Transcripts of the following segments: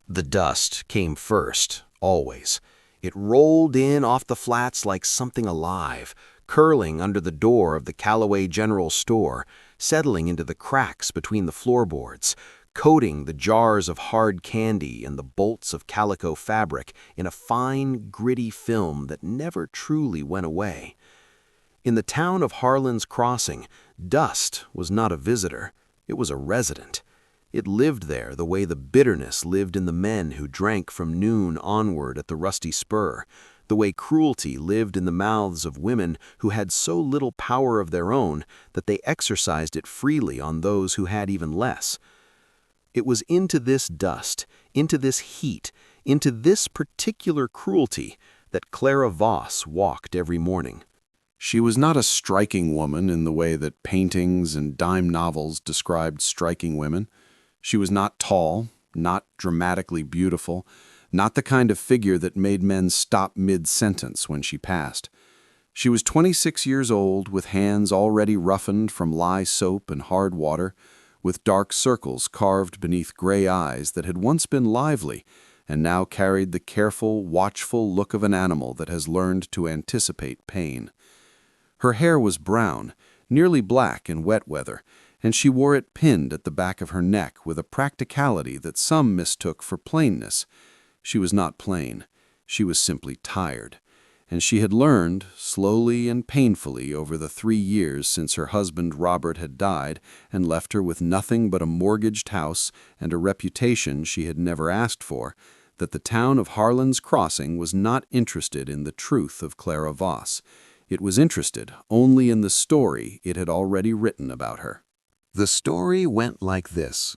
The dust came first, always. It rolled in off the flats like something alive, curling under the door of the Callaway General Store, settling into the cracks between the floorboards, coating the jars of hard candy and the bolts of calico fabric in a fine, gritty film that never truly went away. In the town of Harlan's Crossing, dust was not a visitor, it was a resident. It lived there the way the bitterness lived in the men who drank from noon onward at the Rusty Spur, the way cruelty lived in the mouths of women who had so little power of their own that they exercised it freely on those who had even less. It was into this dust, into this heat, into this particular cruelty that Clara Voss walked every morning. She was not a striking woman in the way that paintings and dime novels described striking women. She was not tall, not dramatically beautiful, not the kind of figure that made men stop mid-sentence when she passed. She was 26 years old, with hands already roughened from lye soap and hard water, with dark circles carved beneath gray eyes that had once been lively and now carried the careful, watchful look of an animal that has learned to anticipate pain. Her hair was brown, nearly black in wet weather, and she wore it pinned at the back of her neck with a practicality that some mistook for plainness. She was not plain. She was simply tired. And she had learned, slowly and painfully over the 3 years since her husband Robert had died and left her with nothing but a mortgaged house and a reputation she had never asked for, that the town of Harlan's Crossing was not interested in the truth of Clara Voss. It was interested only in the story it had already written about her. The story went like this.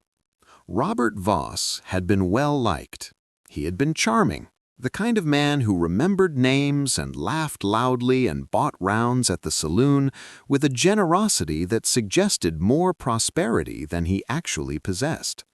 Robert Voss had been well liked. He had been charming, the kind of man who remembered names and laughed loudly and bought rounds at the saloon with a generosity that suggested more prosperity than he actually possessed.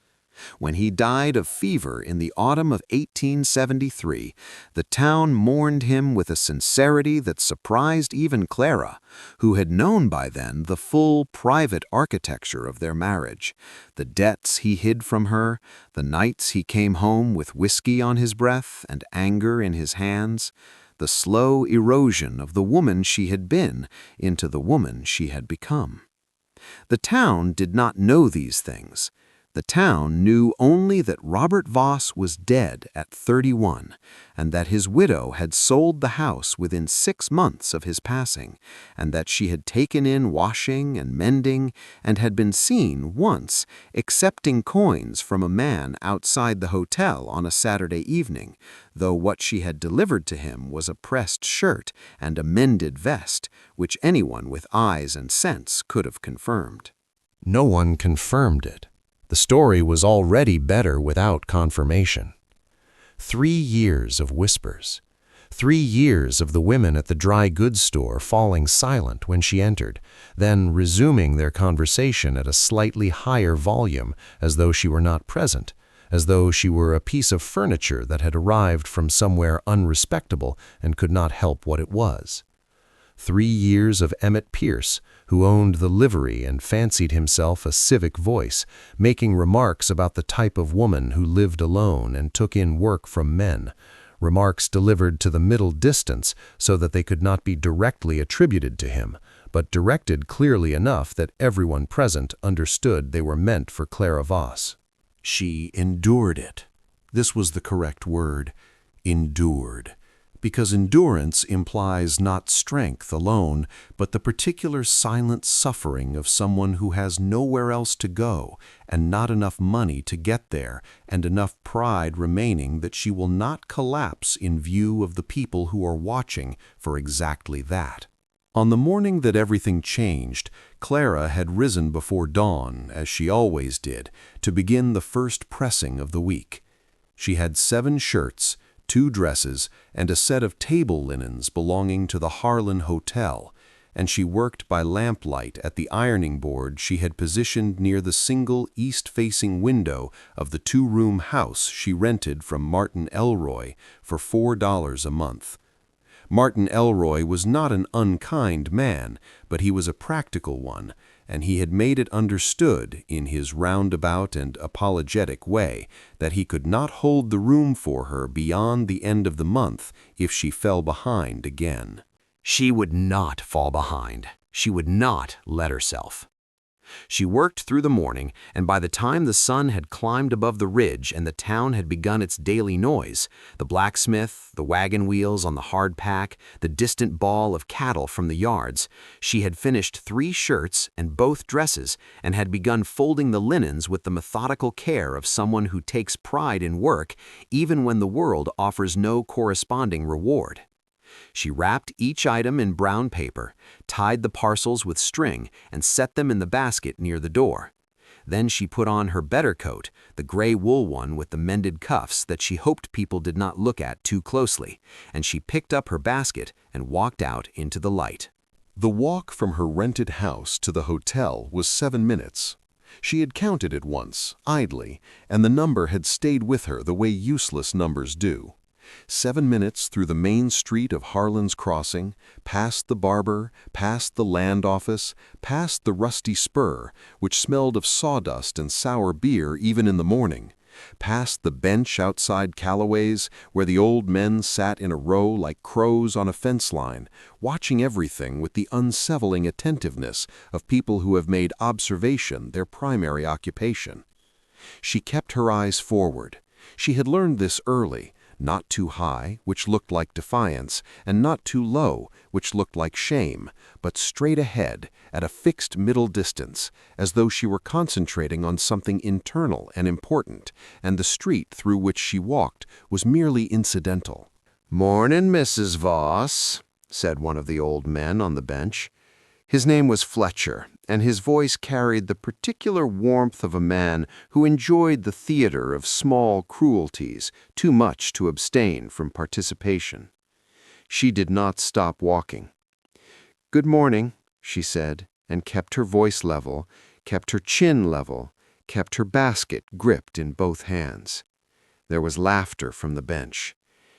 When he died of fever in the autumn of 1873, the town mourned him with a sincerity that surprised even Clara, who had known by then the full private architecture of their marriage, the debts he hid from her, the nights he came home with whiskey on his breath and anger in his hands, the slow erosion of the woman she had been into the woman she had become. The town did not know these things. The town knew only that Robert Voss was dead at 31, and that his widow had sold the house within 6 months of his passing, and that she had taken in washing and mending, and had been seen once accepting coins from a man outside the hotel on a Saturday evening, though what she had delivered to him was a pressed shirt and a mended vest, which anyone with eyes and sense could have confirmed. No one confirmed it. The story was already better without confirmation. 3 years of whispers. 3 years of the women at the dry goods store falling silent when she entered, then resuming their conversation at a slightly higher volume as though she were not present, as though she were a piece of furniture that had arrived from somewhere unrespectable and could not help what it was. 3 years of Emmett Pierce, who owned the livery and fancied himself a civic voice, making remarks about the type of woman who lived alone and took in work from men, remarks delivered to the middle distance so that they could not be directly attributed to him, but directed clearly enough that everyone present understood they were meant for Clara Voss. She endured it. This was the correct word, endured. Because endurance implies not strength alone, but the particular silent suffering of someone who has nowhere else to go and not enough money to get there and enough pride remaining that she will not collapse in view of the people who are watching for exactly that. On the morning that everything changed, Clara had risen before dawn, as she always did, to begin the first pressing of the week. She had 7 shirts, 2 dresses, and a set of table linens belonging to the Harlan Hotel, and she worked by lamplight at the ironing board she had positioned near the single east-facing window of the 2-room house she rented from Martin Elroy for $4 a month. Martin Elroy was not an unkind man, but he was a practical one, and he had made it understood in his roundabout and apologetic way that he could not hold the room for her beyond the end of the month if she fell behind again. She would not fall behind. She would not let herself. She worked through the morning, and by the time the sun had climbed above the ridge and the town had begun its daily noise, the blacksmith, the wagon wheels on the hard pack, the distant bawl of cattle from the yards, she had finished 3 shirts and both dresses and had begun folding the linens with the methodical care of someone who takes pride in work even when the world offers no corresponding reward. She wrapped each item in brown paper, tied the parcels with string, and set them in the basket near the door. Then she put on her better coat, the gray wool one with the mended cuffs that she hoped people did not look at too closely, and she picked up her basket and walked out into the light. The walk from her rented house to the hotel was 7 minutes. She had counted it once, idly, and the number had stayed with her the way useless numbers do. 7 minutes through the main street of Harlan's Crossing, past the barber, past the land office, past the rusty spur, which smelled of sawdust and sour beer even in the morning, past the bench outside Calloway's, where the old men sat in a row like crows on a fence line, watching everything with the unsettling attentiveness of people who have made observation their primary occupation. She kept her eyes forward. She had learned this early. Not too high, which looked like defiance, and not too low, which looked like shame, but straight ahead, at a fixed middle distance, as though she were concentrating on something internal and important, and the street through which she walked was merely incidental. "Mornin', Mrs. Voss," said one of the old men on the bench. His name was Fletcher, and his voice carried the particular warmth of a man who enjoyed the theater of small cruelties too much to abstain from participation. She did not stop walking. "Good morning," she said, and kept her voice level, kept her chin level, kept her basket gripped in both hands. There was laughter from the bench.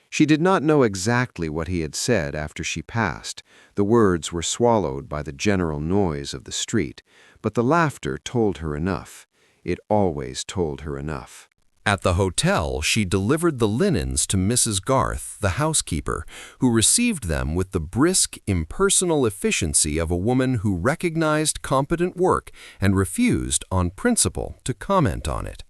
She did not know exactly what he had said after she passed. The words were swallowed by the general noise of the street, but the laughter told her enough. It always told her enough. At the hotel, she delivered the linens to Mrs. Garth, the housekeeper, who received them with the brisk, impersonal efficiency of a woman who recognized competent work and refused, on principle, to comment on it.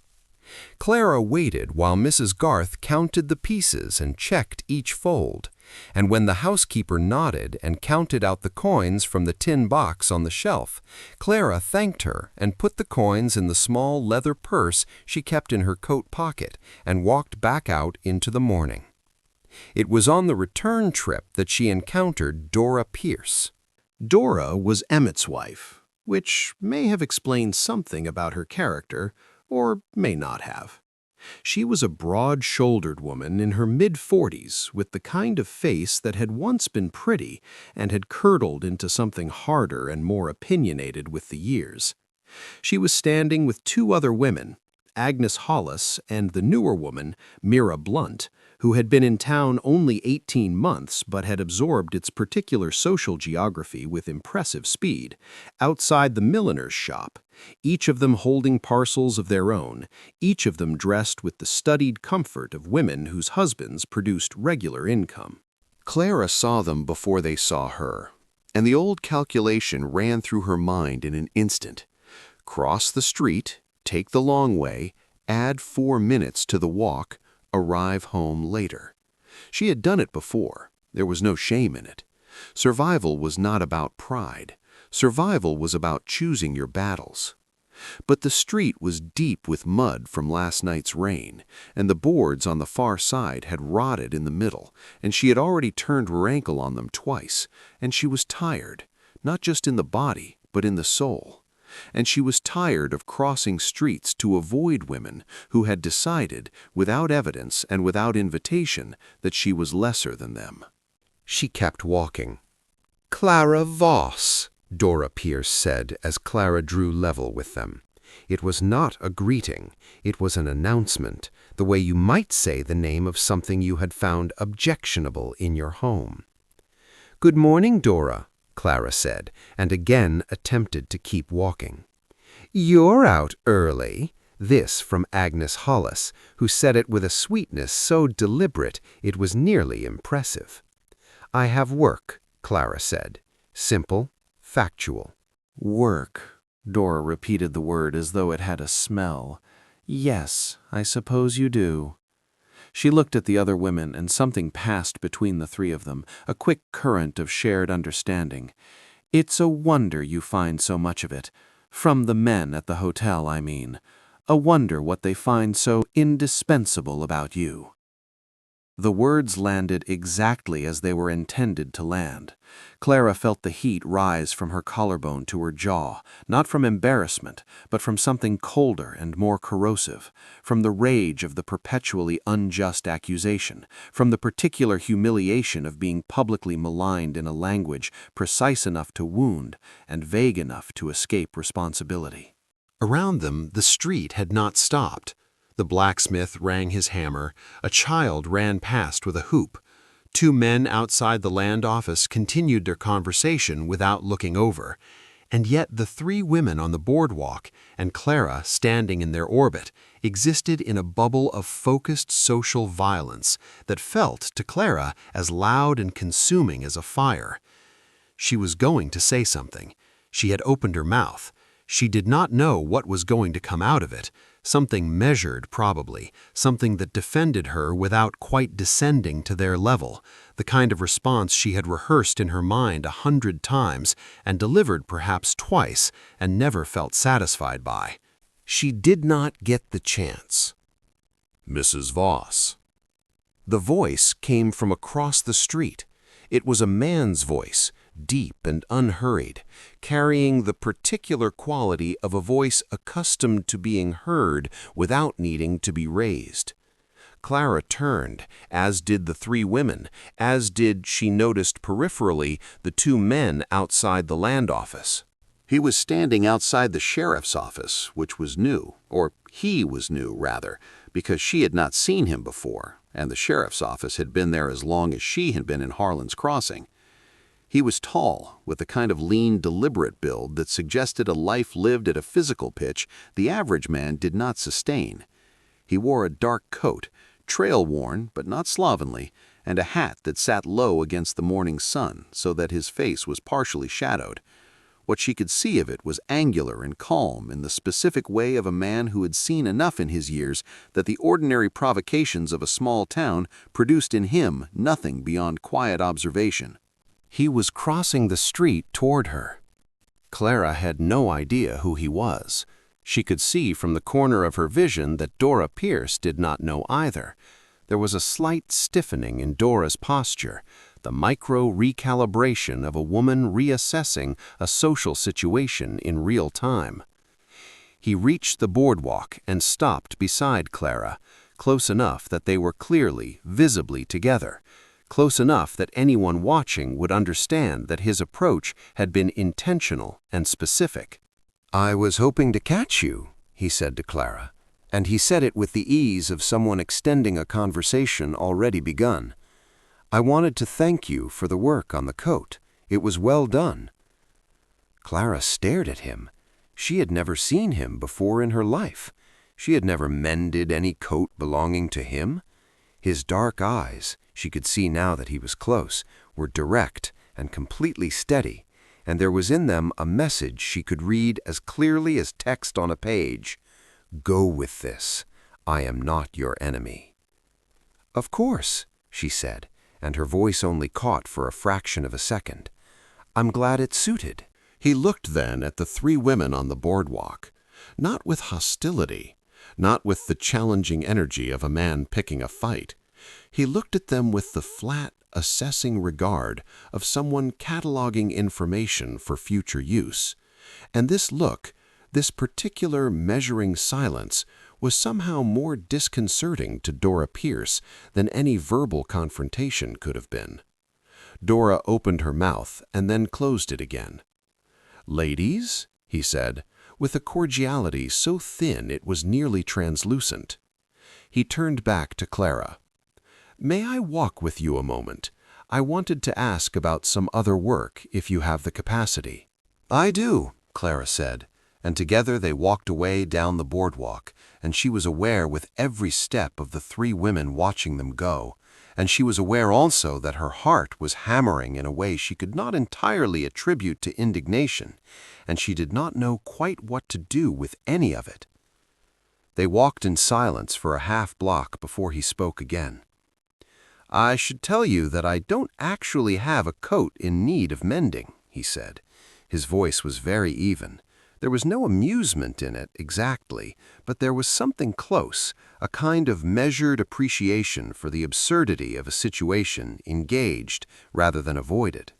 Clara waited while Mrs. Garth counted the pieces and checked each fold, and when the housekeeper nodded and counted out the coins from the tin box on the shelf, Clara thanked her and put the coins in the small leather purse she kept in her coat pocket and walked back out into the morning. It was on the return trip that she encountered Dora Pierce. Dora was Emmett's wife, which may have explained something about her character, or may not have. She was a broad-shouldered woman in her mid-40s with the kind of face that had once been pretty and had curdled into something harder and more opinionated with the years. She was standing with 2 other women, Agnes Hollis and the newer woman, Mira Blunt, who had been in town only 18 months but had absorbed its particular social geography with impressive speed, outside the milliner's shop, each of them holding parcels of their own, each of them dressed with the studied comfort of women whose husbands produced regular income. Clara saw them before they saw her, and the old calculation ran through her mind in an instant. Cross the street, take the long way, add 4 minutes to the walk, arrive home later. She had done it before. There was no shame in it. Survival was not about pride. Survival was about choosing your battles. But the street was deep with mud from last night's rain, and the boards on the far side had rotted in the middle, and she had already turned her ankle on them twice, and she was tired, not just in the body, but in the soul. And she was tired of crossing streets to avoid women who had decided, without evidence and without invitation, that she was lesser than them. She kept walking. "Clara Voss," Dora Pierce said as Clara drew level with them. It was not a greeting, it was an announcement, the way you might say the name of something you had found objectionable in your home. "Good morning, Dora," Clara said, and again attempted to keep walking. "You're out early." This from Agnes Hollis, who said it with a sweetness so deliberate it was nearly impressive. "I have work," Clara said. Simple, factual. Work. Dora repeated the word as though it had a smell. Yes, I suppose you do. She looked at the other women, and something passed between the three of them, a quick current of shared understanding. It's a wonder you find so much of it. From the men at the hotel, I mean. A wonder what they find so indispensable about you. The words landed exactly as they were intended to land. Clara felt the heat rise from her collarbone to her jaw, not from embarrassment, but from something colder and more corrosive, from the rage of the perpetually unjust accusation, from the particular humiliation of being publicly maligned in a language precise enough to wound and vague enough to escape responsibility. Around them, the street had not stopped. The blacksmith rang his hammer, a child ran past with a hoop. Two men outside the land office continued their conversation without looking over, and yet the three women on the boardwalk and Clara standing in their orbit existed in a bubble of focused social violence that felt to Clara as loud and consuming as a fire. She was going to say something. She had opened her mouth. She did not know what was going to come out of it. Something measured, probably, something that defended her without quite descending to their level, the kind of response she had rehearsed in her mind 100 times and delivered perhaps twice and never felt satisfied by. She did not get the chance. "Mrs. Voss." The voice came from across the street. It was a man's voice, deep and unhurried, carrying the particular quality of a voice accustomed to being heard without needing to be raised. Clara turned, as did the three women, as did, she noticed peripherally, the two men outside the land office. He was standing outside the sheriff's office, which was new, or he was new, rather, because she had not seen him before, and the sheriff's office had been there as long as she had been in Harlan's Crossing. He was tall, with a kind of lean, deliberate build that suggested a life lived at a physical pitch the average man did not sustain. He wore a dark coat, trail-worn but not slovenly, and a hat that sat low against the morning sun so that his face was partially shadowed. What she could see of it was angular and calm in the specific way of a man who had seen enough in his years that the ordinary provocations of a small town produced in him nothing beyond quiet observation. He was crossing the street toward her. Clara had no idea who he was. She could see from the corner of her vision that Dora Pierce did not know either. There was a slight stiffening in Dora's posture, the micro-recalibration of a woman reassessing a social situation in real time. He reached the boardwalk and stopped beside Clara, close enough that they were clearly, visibly together, close enough that anyone watching would understand that his approach had been intentional and specific. "I was hoping to catch you," he said to Clara, and he said it with the ease of someone extending a conversation already begun. "I wanted to thank you for the work on the coat. It was well done." Clara stared at him. She had never seen him before in her life. She had never mended any coat belonging to him. His dark eyes, she could see now that he was close, were direct and completely steady, and there was in them a message she could read as clearly as text on a page. "Go with this. I am not your enemy." "Of course," she said, and her voice only caught for a fraction of a second. "I'm glad it suited." He looked then at the three women on the boardwalk, not with hostility, not with the challenging energy of a man picking a fight. He looked at them with the flat, assessing regard of someone cataloging information for future use. And this look, this particular measuring silence, was somehow more disconcerting to Dora Pierce than any verbal confrontation could have been. Dora opened her mouth and then closed it again. "Ladies," he said, with a cordiality so thin it was nearly translucent. He turned back to Clara. "May I walk with you a moment? I wanted to ask about some other work if you have the capacity." "I do," Clara said, and together they walked away down the boardwalk, and she was aware with every step of the three women watching them go, and she was aware also that her heart was hammering in a way she could not entirely attribute to indignation, and she did not know quite what to do with any of it. They walked in silence for a half-block before he spoke again. "I should tell you that I don't actually have a coat in need of mending," he said. His voice was very even. There was no amusement in it exactly, but there was something close, a kind of measured appreciation for the absurdity of a situation engaged rather than avoided.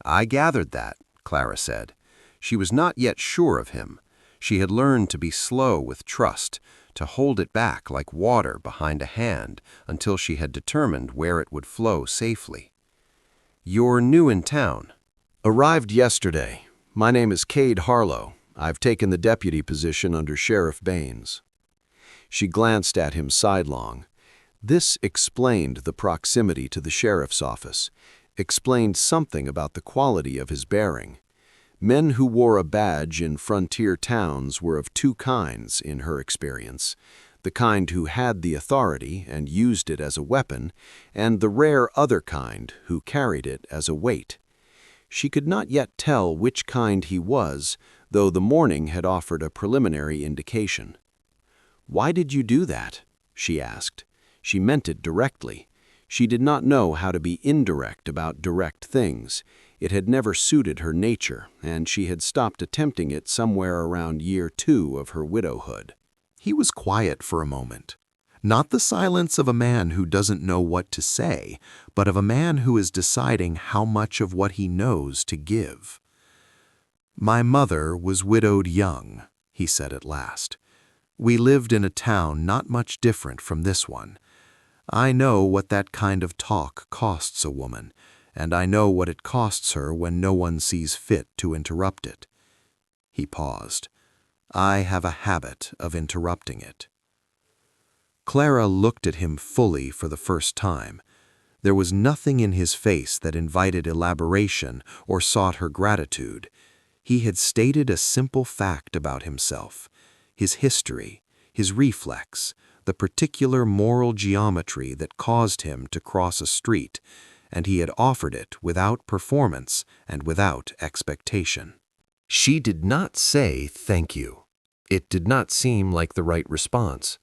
"I gathered that," Clara said. She was not yet sure of him. She had learned to be slow with trust, to hold it back like water behind a hand until she had determined where it would flow safely. "You're new in town." Arrived yesterday. My name is Cade Harlow. I've taken the deputy position under Sheriff Baines. She glanced at him sidelong. This explained the proximity to the sheriff's office, explained something about the quality of his bearing. Men who wore a badge in frontier towns were of two kinds, in her experience: the kind who had the authority and used it as a weapon, and the rare other kind who carried it as a weight. She could not yet tell which kind he was, though the morning had offered a preliminary indication. "Why did you do that?" she asked. She meant it directly. She did not know how to be indirect about direct things. It had never suited her nature, and she had stopped attempting it somewhere around year 2 of her widowhood. He was quiet for a moment. Not the silence of a man who doesn't know what to say, but of a man who is deciding how much of what he knows to give. "My mother was widowed young," he said at last. "We lived in a town not much different from this one. I know what that kind of talk costs a woman, and I know what it costs her when no one sees fit to interrupt it." He paused. "I have a habit of interrupting it." Clara looked at him fully for the first time. There was nothing in his face that invited elaboration or sought her gratitude. He had stated a simple fact about himself, his history, his reflex, the particular moral geometry that caused him to cross a street, and he had offered it without performance and without expectation. She did not say thank you. It did not seem like the right response.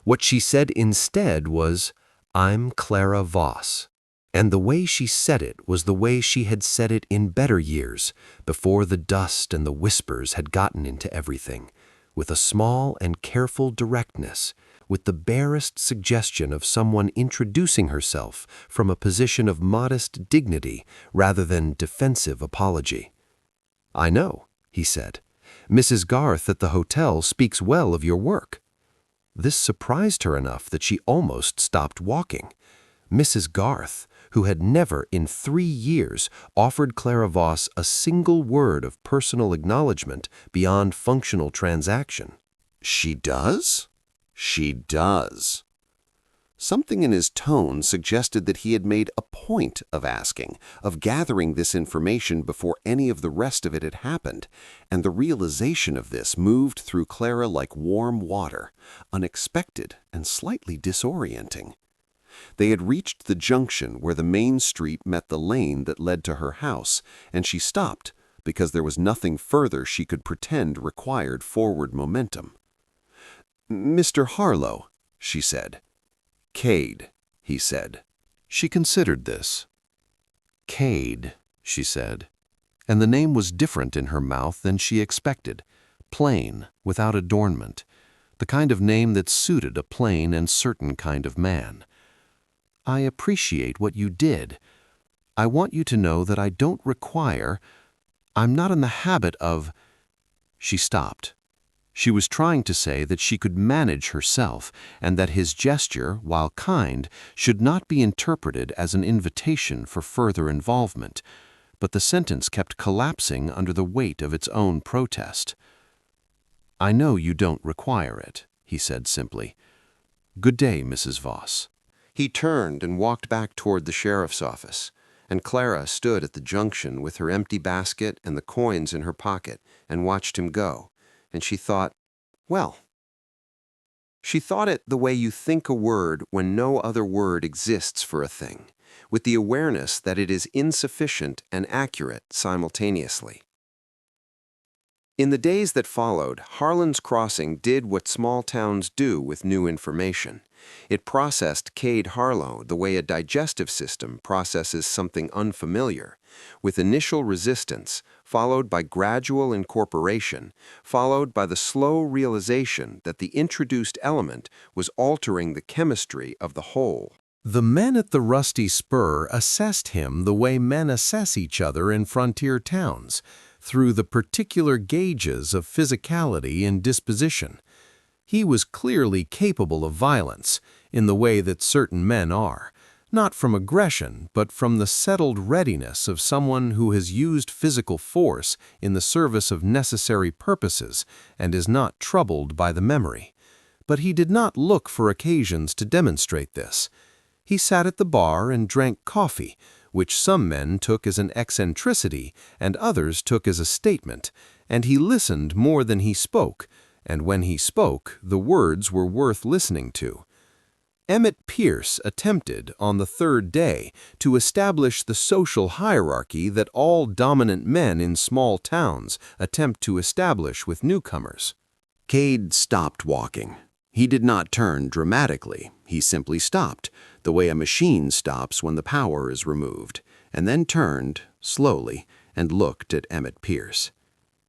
What she said instead was, "I'm Clara Voss." And the way she said it was the way she had said it in better years, before the dust and the whispers had gotten into everything, with a small and careful directness, with the barest suggestion of someone introducing herself from a position of modest dignity rather than defensive apology. "I know," he said. "Mrs. Garth at the hotel speaks well of your work." This surprised her enough that she almost stopped walking. Mrs. Garth, who had never in 3 years offered Clara Voss a single word of personal acknowledgement beyond functional transaction. "She does?" "She does." Something in his tone suggested that he had made a point of asking, of gathering this information before any of the rest of it had happened, and the realization of this moved through Clara like warm water, unexpected and slightly disorienting. They had reached the junction where the main street met the lane that led to her house, and she stopped because there was nothing further she could pretend required forward momentum. "Mr. Harlow," she said. "Cade," he said. She considered this. "Cade," she said, and the name was different in her mouth than she expected, plain, without adornment, the kind of name that suited a plain and certain kind of man. "I appreciate what you did. I want you to know that I don't require, I'm not in the habit of—" She stopped. She was trying to say that she could manage herself, and that his gesture, while kind, should not be interpreted as an invitation for further involvement, but the sentence kept collapsing under the weight of its own protest. "I know you don't require it," he said simply. "Good day, Mrs. Voss." He turned and walked back toward the sheriff's office, and Clara stood at the junction with her empty basket and the coins in her pocket and watched him go, and she thought, well. She thought it the way you think a word when no other word exists for a thing, with the awareness that it is insufficient and accurate simultaneously. In the days that followed, Harlan's Crossing did what small towns do with new information. It processed Cade Harlow the way a digestive system processes something unfamiliar, with initial resistance, followed by gradual incorporation, followed by the slow realization that the introduced element was altering the chemistry of the whole. The men at the Rusty Spur assessed him the way men assess each other in frontier towns, through the particular gauges of physicality and disposition. He was clearly capable of violence, in the way that certain men are, not from aggression, but from the settled readiness of someone who has used physical force in the service of necessary purposes and is not troubled by the memory. But he did not look for occasions to demonstrate this. He sat at the bar and drank coffee, which some men took as an eccentricity and others took as a statement, and he listened more than he spoke, and when he spoke, the words were worth listening to. Emmett Pierce attempted, on the third day, to establish the social hierarchy that all dominant men in small towns attempt to establish with newcomers. Cade stopped walking. He did not turn dramatically. He simply stopped, the way a machine stops when the power is removed, and then turned, slowly, and looked at Emmett Pierce.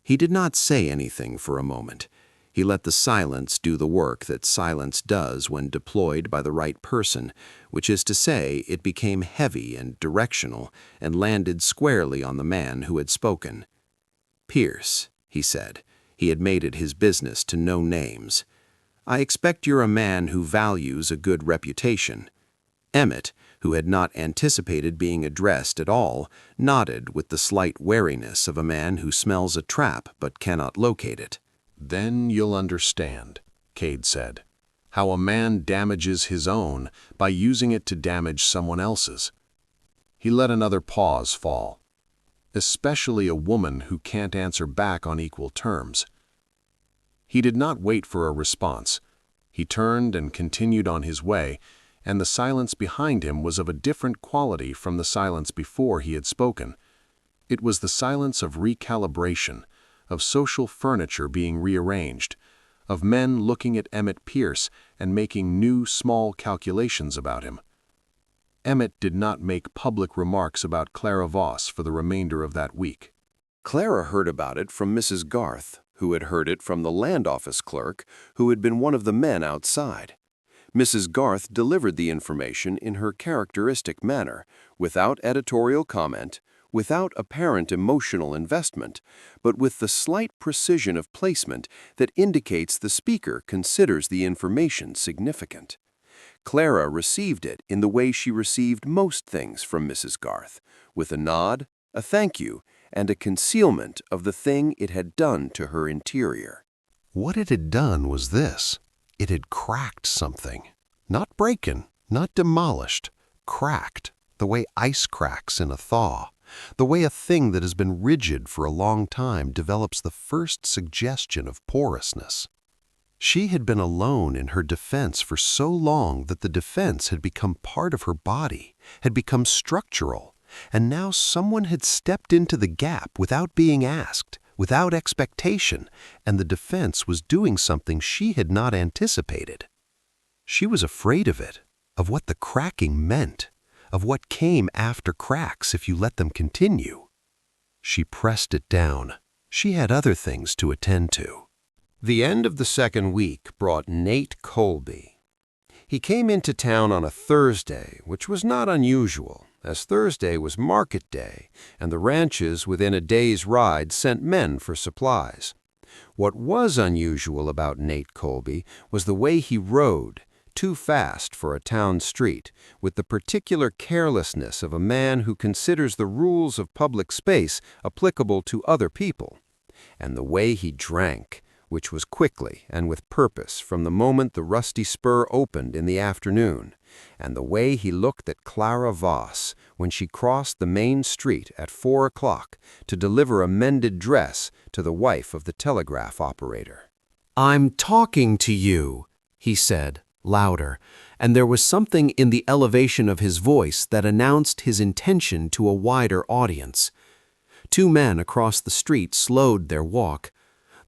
He did not say anything for a moment. He let the silence do the work that silence does when deployed by the right person, which is to say, it became heavy and directional and landed squarely on the man who had spoken. "Pierce," he said. He had made it his business to know names. "I expect you're a man who values a good reputation." Emmett, who had not anticipated being addressed at all, nodded with the slight wariness of a man who smells a trap but cannot locate it. "Then you'll understand," Cade said, "how a man damages his own by using it to damage someone else's." He let another pause fall. "Especially a woman who can't answer back on equal terms." He did not wait for a response. He turned and continued on his way, and the silence behind him was of a different quality from the silence before he had spoken. It was the silence of recalibration, of social furniture being rearranged, of men looking at Emmett Pierce and making new small calculations about him. Emmett did not make public remarks about Clara Voss for the remainder of that week. Clara heard about it from Mrs. Garth, who had heard it from the land office clerk, who had been one of the men outside. Mrs. Garth delivered the information in her characteristic manner, without editorial comment, without apparent emotional investment, but with the slight precision of placement that indicates the speaker considers the information significant. Clara received it in the way she received most things from Mrs. Garth, with a nod, a thank you, and a concealment of the thing it had done to her interior. What it had done was this. It had cracked something. Not broken, not demolished. Cracked, the way ice cracks in a thaw. The way a thing that has been rigid for a long time develops the first suggestion of porousness. She had been alone in her defense for so long that the defense had become part of her body, had become structural, and now someone had stepped into the gap without being asked, without expectation, and the defense was doing something she had not anticipated. She was afraid of it, of what the cracking meant, of what came after cracks if you let them continue. She pressed it down. She had other things to attend to. The end of the second week brought Nate Colby. He came into town on a Thursday, which was not unusual, as Thursday was market day, and the ranches within a day's ride sent men for supplies. What was unusual about Nate Colby was the way he rode, too fast for a town street, with the particular carelessness of a man who considers the rules of public space applicable to other people. And the way he drank, which was quickly and with purpose from the moment the rusty spur opened in the afternoon, and the way he looked at Clara Voss when she crossed the main street at 4 o'clock to deliver a mended dress to the wife of the telegraph operator. "I'm talking to you," he said, louder, and there was something in the elevation of his voice that announced his intention to a wider audience. Two men across the street slowed their walk.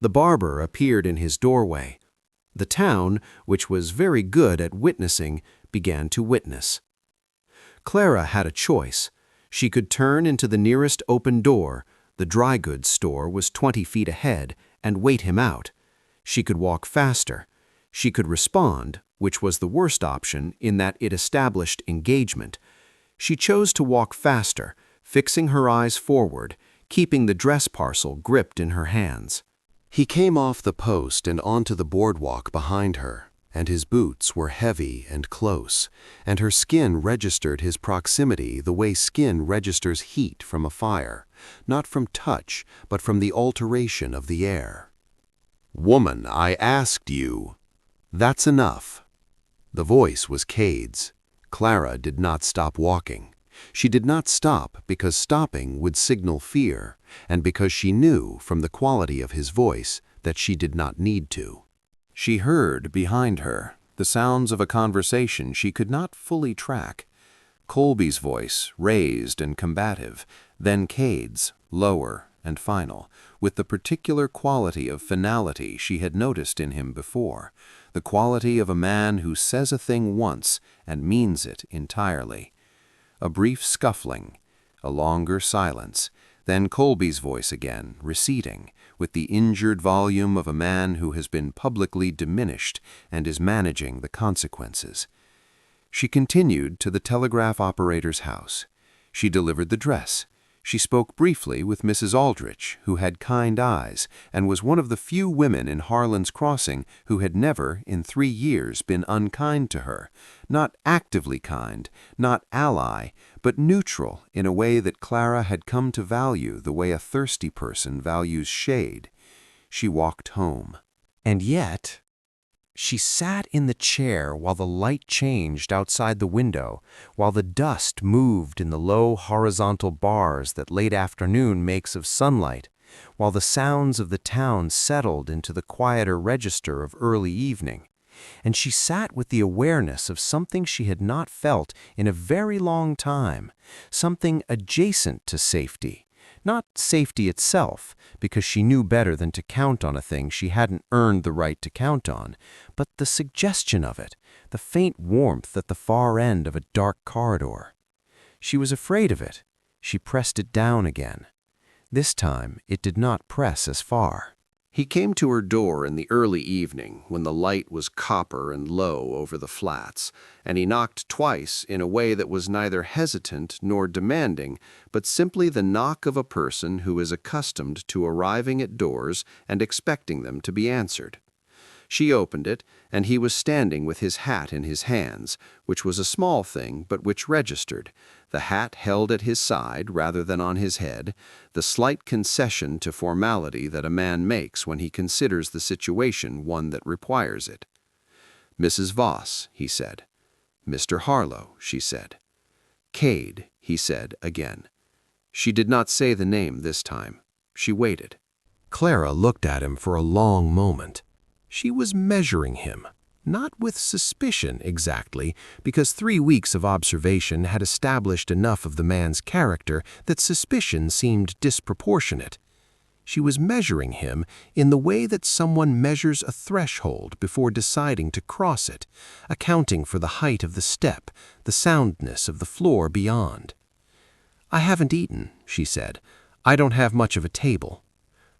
The barber appeared in his doorway. The town, which was very good at witnessing, began to witness. Clara had a choice. She could turn into the nearest open door, the dry goods store was 20 feet ahead, and wait him out. She could walk faster. She could respond, which was the worst option in that it established engagement. She chose to walk faster, fixing her eyes forward, keeping the dress parcel gripped in her hands. He came off the post and onto the boardwalk behind her, and his boots were heavy and close, and her skin registered his proximity the way skin registers heat from a fire, not from touch, but from the alteration of the air. "Woman, I asked you." "That's enough." The voice was Cade's. Clara did not stop walking. She did not stop because stopping would signal fear, and because she knew from the quality of his voice that she did not need to. She heard behind her the sounds of a conversation she could not fully track. Colby's voice, raised and combative, then Cade's, lower and final, with the particular quality of finality she had noticed in him before, the quality of a man who says a thing once and means it entirely. A brief scuffling, a longer silence, then Colby's voice again, receding, with the injured volume of a man who has been publicly diminished and is managing the consequences. She continued to the telegraph operator's house. She delivered the dress. She spoke briefly with Mrs. Aldrich, who had kind eyes, and was one of the few women in Harlan's Crossing who had never, in 3 years, been unkind to her. Not actively kind, not ally, but neutral in a way that Clara had come to value the way a thirsty person values shade. She walked home. And yet, she sat in the chair while the light changed outside the window, while the dust moved in the low horizontal bars that late afternoon makes of sunlight, while the sounds of the town settled into the quieter register of early evening. And she sat with the awareness of something she had not felt in a very long time, something adjacent to safety. Not safety itself, because she knew better than to count on a thing she hadn't earned the right to count on, but the suggestion of it, the faint warmth at the far end of a dark corridor. She was afraid of it. She pressed it down again. This time it did not press as far. He came to her door in the early evening when the light was copper and low over the flats, and he knocked twice in a way that was neither hesitant nor demanding, but simply the knock of a person who is accustomed to arriving at doors and expecting them to be answered. She opened it, and he was standing with his hat in his hands, which was a small thing but which registered, the hat held at his side rather than on his head, the slight concession to formality that a man makes when he considers the situation one that requires it. "Mrs. Voss," he said. "Mr. Harlow," she said. "Cade," he said again. She did not say the name this time. She waited. Clara looked at him for a long moment. She was measuring him, not with suspicion exactly, because 3 weeks of observation had established enough of the man's character that suspicion seemed disproportionate. She was measuring him in the way that someone measures a threshold before deciding to cross it, accounting for the height of the step, the soundness of the floor beyond. "I haven't eaten," she said. "I don't have much of a table."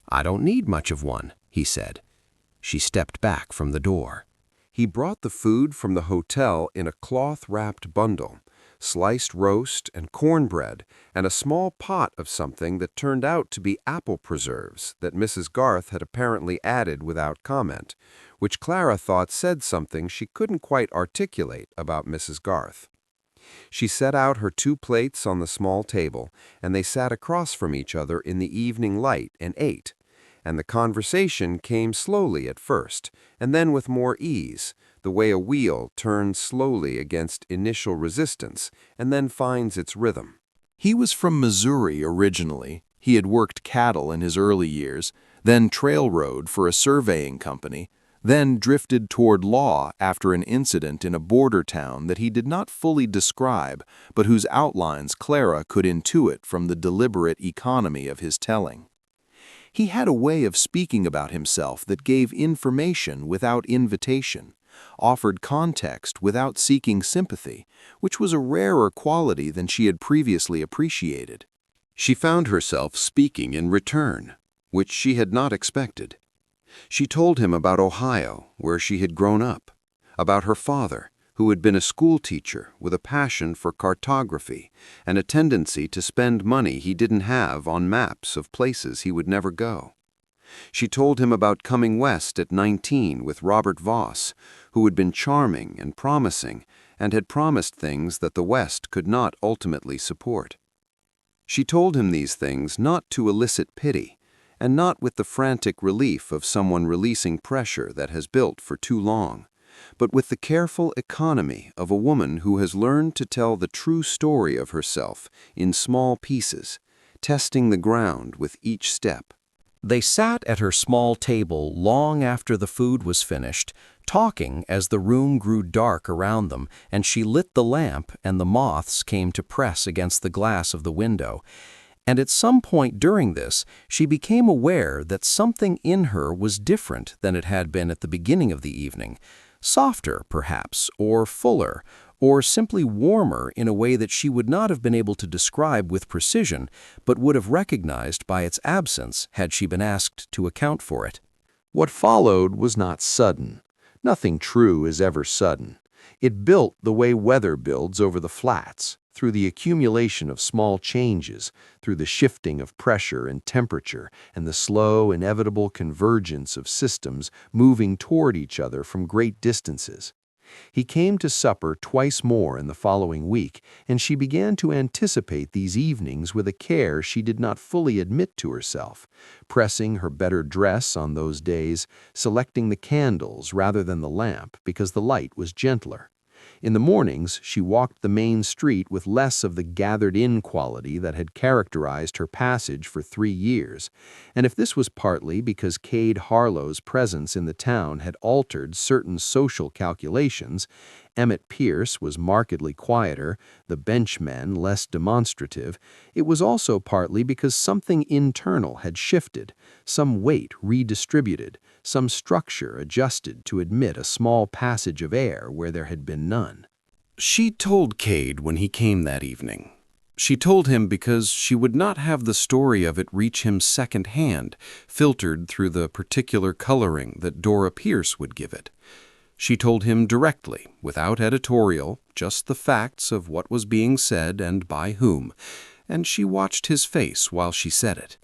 "I don't need much of one," he said. She stepped back from the door. He brought the food from the hotel in a cloth-wrapped bundle, sliced roast and cornbread, and a small pot of something that turned out to be apple preserves that Mrs. Garth had apparently added without comment, which Clara thought said something she couldn't quite articulate about Mrs. Garth. She set out her 2 plates on the small table, and they sat across from each other in the evening light and ate. and the conversation came slowly at first, and then with more ease, the way a wheel turns slowly against initial resistance and then finds its rhythm. He was from Missouri originally. He had worked cattle in his early years, then trailroad for a surveying company, then drifted toward law after an incident in a border town that he did not fully describe, but whose outlines Clara could intuit from the deliberate economy of his telling. He had a way of speaking about himself that gave information without invitation, offered context without seeking sympathy, which was a rarer quality than she had previously appreciated. She found herself speaking in return, which she had not expected. She told him about Ohio, where she had grown up, about her father, who had been a school teacher with a passion for cartography and a tendency to spend money he didn't have on maps of places he would never go. She told him about coming west at 19 with Robert Voss, who had been charming and promising and had promised things that the West could not ultimately support. She told him these things not to elicit pity, and not with the frantic relief of someone releasing pressure that has built for too long, but with the careful economy of a woman who has learned to tell the true story of herself in small pieces, testing the ground with each step. They sat at her small table long after the food was finished, talking as the room grew dark around them, and she lit the lamp and the moths came to press against the glass of the window. And at some point during this, she became aware that something in her was different than it had been at the beginning of the evening. Softer, perhaps, or fuller, or simply warmer in a way that she would not have been able to describe with precision, but would have recognized by its absence had she been asked to account for it. What followed was not sudden. Nothing true is ever sudden. It built the way weather builds over the flats, through the accumulation of small changes, through the shifting of pressure and temperature, and the slow, inevitable convergence of systems moving toward each other from great distances. He came to supper twice more in the following week, and she began to anticipate these evenings with a care she did not fully admit to herself, pressing her better dress on those days, selecting the candles rather than the lamp because the light was gentler. In the mornings, she walked the main street with less of the gathered-in quality that had characterized her passage for 3 years, and if this was partly because Cade Harlow's presence in the town had altered certain social calculations, Emmett Pierce was markedly quieter, the benchmen less demonstrative, it was also partly because something internal had shifted, some weight redistributed, some structure adjusted to admit a small passage of air where there had been none. She told Cade when he came that evening. She told him because she would not have the story of it reach him second-hand, filtered through the particular coloring that Dora Pierce would give it. She told him directly, without editorial, just the facts of what was being said and by whom, and she watched his face while she said it.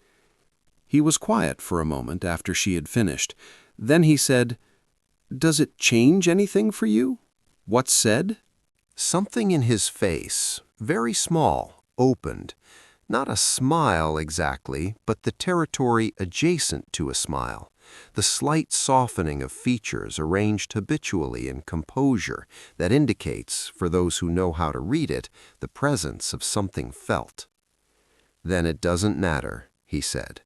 He was quiet for a moment after she had finished. Then he said, "Does it change anything for you? What's said?" Something in his face, very small, opened. Not a smile exactly, but the territory adjacent to a smile. The slight softening of features arranged habitually in composure that indicates, for those who know how to read it, the presence of something felt. "Then it doesn't matter," he said.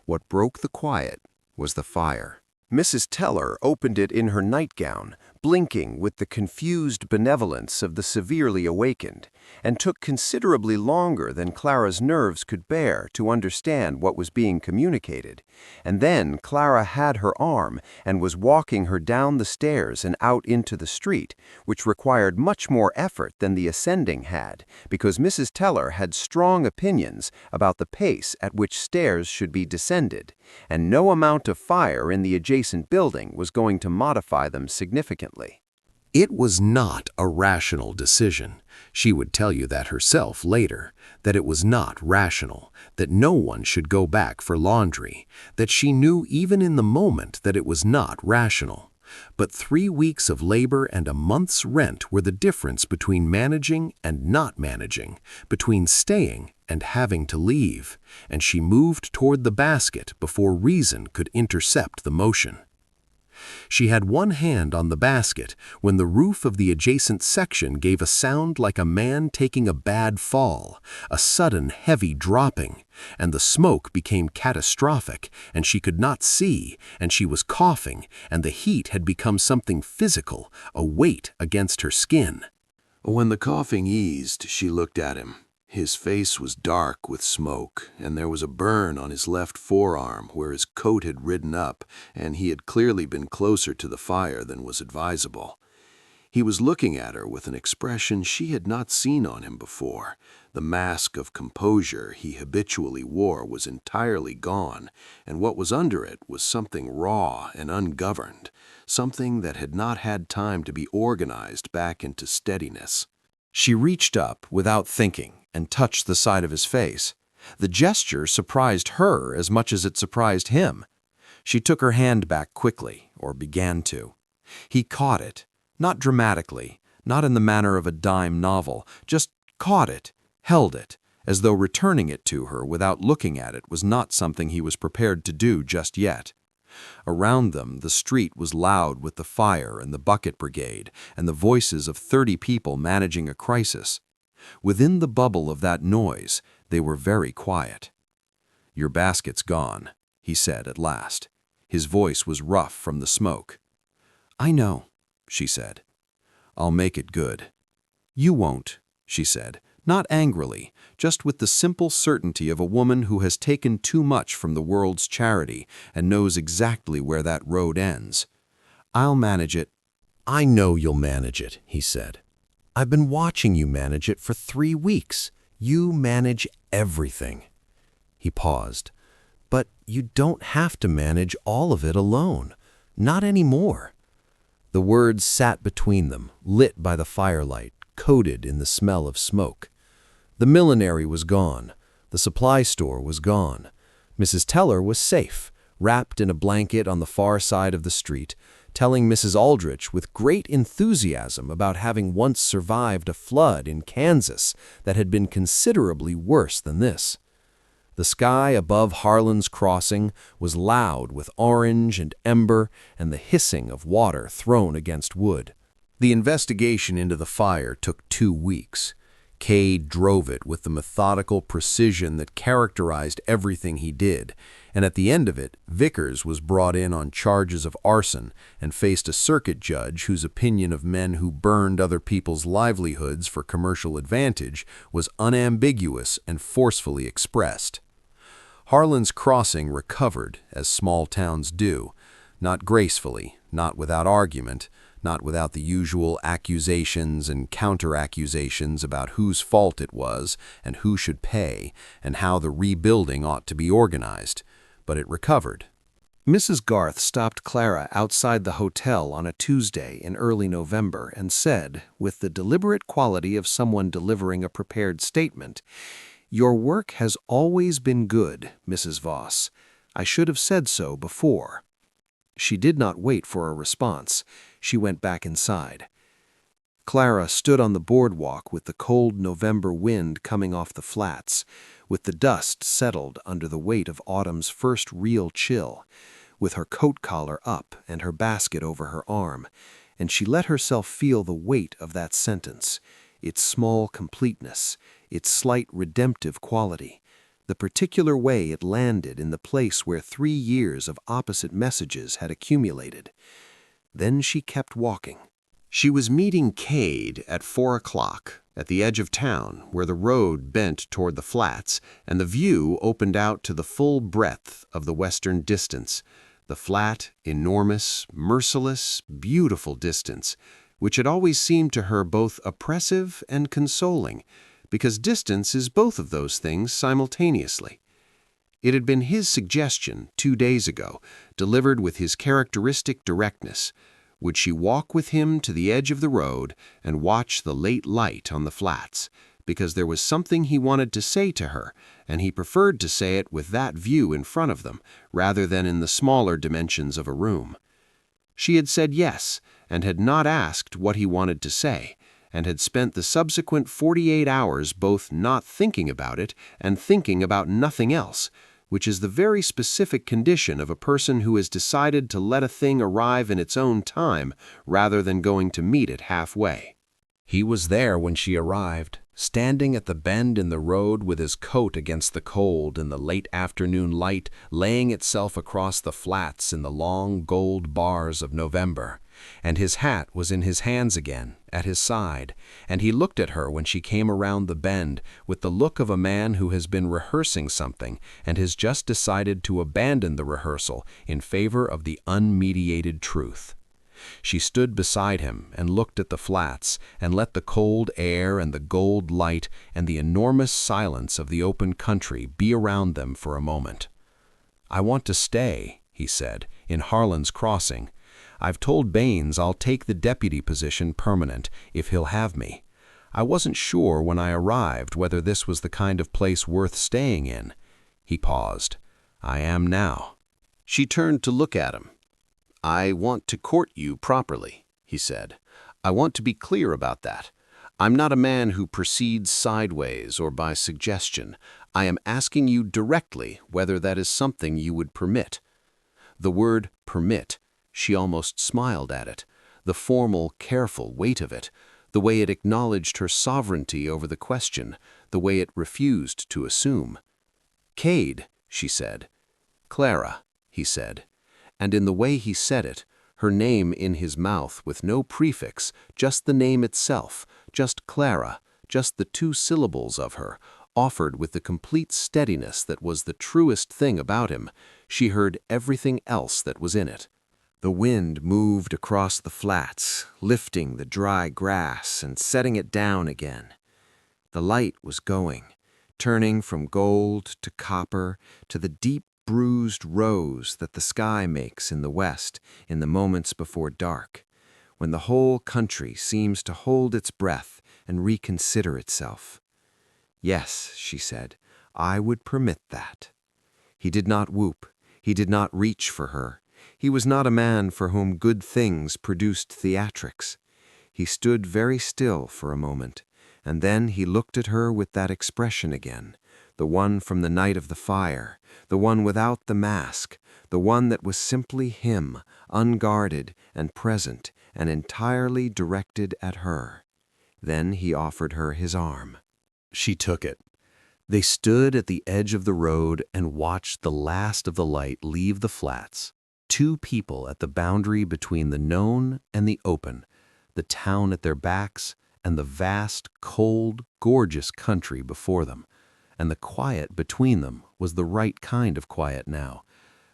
What broke the quiet was the fire. Mrs. Teller opened it in her nightgown, blinking with the confused benevolence of the severely awakened, and took considerably longer than Clara's nerves could bear to understand what was being communicated. And then Clara had her arm and was walking her down the stairs and out into the street, which required much more effort than the ascending had, because Mrs. Teller had strong opinions about the pace at which stairs should be descended, and no amount of fire in the adjacent building was going to modify them significantly. It was not a rational decision. She would tell you that herself later, that it was not rational, that no one should go back for laundry, that she knew even in the moment that it was not rational. But 3 weeks of labor and a month's rent were the difference between managing and not managing, between staying and having to leave, and she moved toward the basket before reason could intercept the motion. She had one hand on the basket when the roof of the adjacent section gave a sound like a man taking a bad fall, a sudden heavy dropping, and the smoke became catastrophic, and she could not see, and she was coughing, and the heat had become something physical, a weight against her skin. When the coughing eased, she looked at him. His face was dark with smoke, and there was a burn on his left forearm where his coat had ridden up, and he had clearly been closer to the fire than was advisable. He was looking at her with an expression she had not seen on him before. The mask of composure he habitually wore was entirely gone, and what was under it was something raw and ungoverned, something that had not had time to be organized back into steadiness. She reached up without thinking and touched the side of his face. The gesture surprised her as much as it surprised him. She took her hand back quickly, or began to. He caught it, not dramatically, not in the manner of a dime novel, just caught it, held it, as though returning it to her without looking at it was not something he was prepared to do just yet. Around them, the street was loud with the fire and the bucket brigade and the voices of 30 people managing a crisis. Within the bubble of that noise, they were very quiet. "Your basket's gone," he said at last. His voice was rough from the smoke. "I know," she said. "I'll make it good." "You won't," she said, not angrily, just with the simple certainty of a woman who has taken too much from the world's charity and knows exactly where that road ends. "I'll manage it." "I know you'll manage it," he said. "I've been watching you manage it for 3 weeks. You manage everything." He paused. "But you don't have to manage all of it alone. Not anymore." The words sat between them, lit by the firelight, coated in the smell of smoke. The millinery was gone. The supply store was gone. Mrs. Teller was safe, wrapped in a blanket on the far side of the street, telling Mrs. Aldrich with great enthusiasm about having once survived a flood in Kansas that had been considerably worse than this. The sky above Harlan's Crossing was loud with orange and ember and the hissing of water thrown against wood. The investigation into the fire took 2 weeks. Cade drove it with the methodical precision that characterized everything he did, and at the end of it, Vickers was brought in on charges of arson and faced a circuit judge whose opinion of men who burned other people's livelihoods for commercial advantage was unambiguous and forcefully expressed. Harlan's Crossing recovered, as small towns do, not gracefully, not without argument, not without the usual accusations and counter-accusations about whose fault it was and who should pay and how the rebuilding ought to be organized, but it recovered. Mrs. Garth stopped Clara outside the hotel on a Tuesday in early November and said, with the deliberate quality of someone delivering a prepared statement, "Your work has always been good, Mrs. Voss. I should have said so before." She did not wait for a response. She went back inside. Clara stood on the boardwalk with the cold November wind coming off the flats, with the dust settled under the weight of autumn's first real chill, with her coat collar up and her basket over her arm, and she let herself feel the weight of that sentence, its small completeness, its slight redemptive quality, the particular way it landed in the place where 3 years of opposite messages had accumulated. Then she kept walking. She was meeting Cade at 4 o'clock at the edge of town where the road bent toward the flats and the view opened out to the full breadth of the western distance, the flat, enormous, merciless, beautiful distance, which had always seemed to her both oppressive and consoling, because distance is both of those things simultaneously. It had been his suggestion 2 days ago, delivered with his characteristic directness. Would she walk with him to the edge of the road and watch the late light on the flats, because there was something he wanted to say to her, and he preferred to say it with that view in front of them, rather than in the smaller dimensions of a room. She had said yes, and had not asked what he wanted to say, and had spent the subsequent 48 hours both not thinking about it and thinking about nothing else, which is the very specific condition of a person who has decided to let a thing arrive in its own time rather than going to meet it halfway. He was there when she arrived, standing at the bend in the road with his coat against the cold in the late afternoon light laying itself across the flats in the long gold bars of November, and his hat was in his hands again, at his side, and he looked at her when she came around the bend with the look of a man who has been rehearsing something and has just decided to abandon the rehearsal in favor of the unmediated truth. She stood beside him and looked at the flats and let the cold air and the gold light and the enormous silence of the open country be around them for a moment. "I want to stay," he said, "in Harlan's Crossing. I've told Baines I'll take the deputy position permanent if he'll have me. I wasn't sure when I arrived whether this was the kind of place worth staying in." He paused. "I am now." She turned to look at him. "I want to court you properly," he said. "I want to be clear about that. I'm not a man who proceeds sideways or by suggestion. I am asking you directly whether that is something you would permit." The word permit, she almost smiled at it, the formal, careful weight of it, the way it acknowledged her sovereignty over the question, the way it refused to assume. "Cade," she said. "Clara," he said. And in the way he said it, her name in his mouth with no prefix, just the name itself, just Clara, just the two syllables of her, offered with the complete steadiness that was the truest thing about him, she heard everything else that was in it. The wind moved across the flats, lifting the dry grass and setting it down again. The light was going, turning from gold to copper to the deep bruised rose that the sky makes in the west in the moments before dark, when the whole country seems to hold its breath and reconsider itself. "Yes," she said, "I would permit that." He did not whoop. He did not reach for her. He was not a man for whom good things produced theatrics. He stood very still for a moment, and then he looked at her with that expression again, the one from the night of the fire, the one without the mask, the one that was simply him, unguarded and present and entirely directed at her. Then he offered her his arm. She took it. They stood at the edge of the road and watched the last of the light leave the flats. Two people at the boundary between the known and the open, the town at their backs and the vast, cold, gorgeous country before them. And the quiet between them was the right kind of quiet now,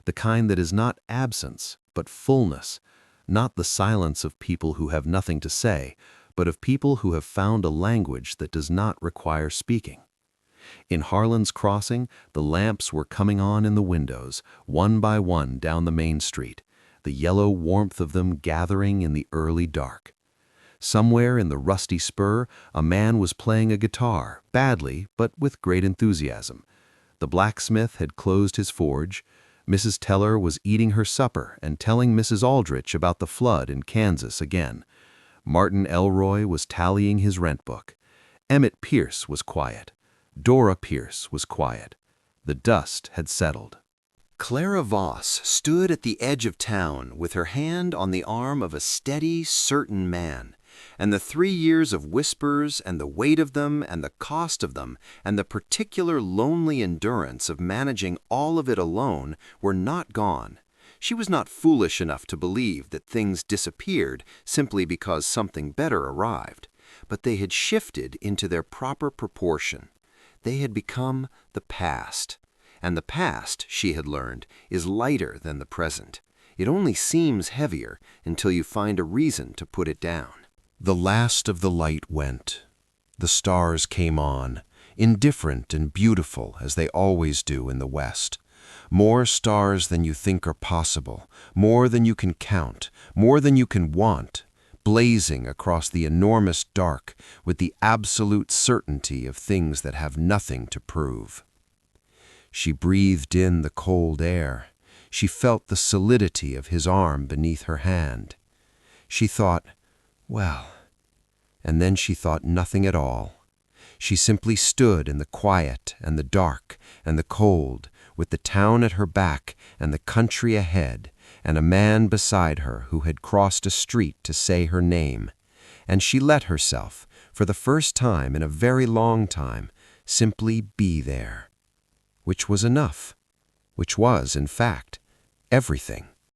the kind that is not absence, but fullness, not the silence of people who have nothing to say, but of people who have found a language that does not require speaking. In Harlan's Crossing, the lamps were coming on in the windows, one by one down the main street, the yellow warmth of them gathering in the early dark. Somewhere in the rusty spur, a man was playing a guitar, badly, but with great enthusiasm. The blacksmith had closed his forge. Mrs. Teller was eating her supper and telling Mrs. Aldrich about the flood in Kansas again. Martin Elroy was tallying his rent book. Emmett Pierce was quiet. Dora Pierce was quiet. The dust had settled. Clara Voss stood at the edge of town with her hand on the arm of a steady, certain man, and the 3 years of whispers and the weight of them and the cost of them and the particular lonely endurance of managing all of it alone were not gone. She was not foolish enough to believe that things disappeared simply because something better arrived, but they had shifted into their proper proportion. They had become the past. And the past, she had learned, is lighter than the present. It only seems heavier until you find a reason to put it down. The last of the light went. The stars came on, indifferent and beautiful as they always do in the West. More stars than you think are possible, more than you can count, more than you can want, blazing across the enormous dark with the absolute certainty of things that have nothing to prove. She breathed in the cold air. She felt the solidity of his arm beneath her hand. She thought, well, and then she thought nothing at all. She simply stood in the quiet and the dark and the cold, with the town at her back and the country ahead, and a man beside her who had crossed a street to say her name. And she let herself, for the first time in a very long time, simply be there. Which was enough. Which was, in fact, everything.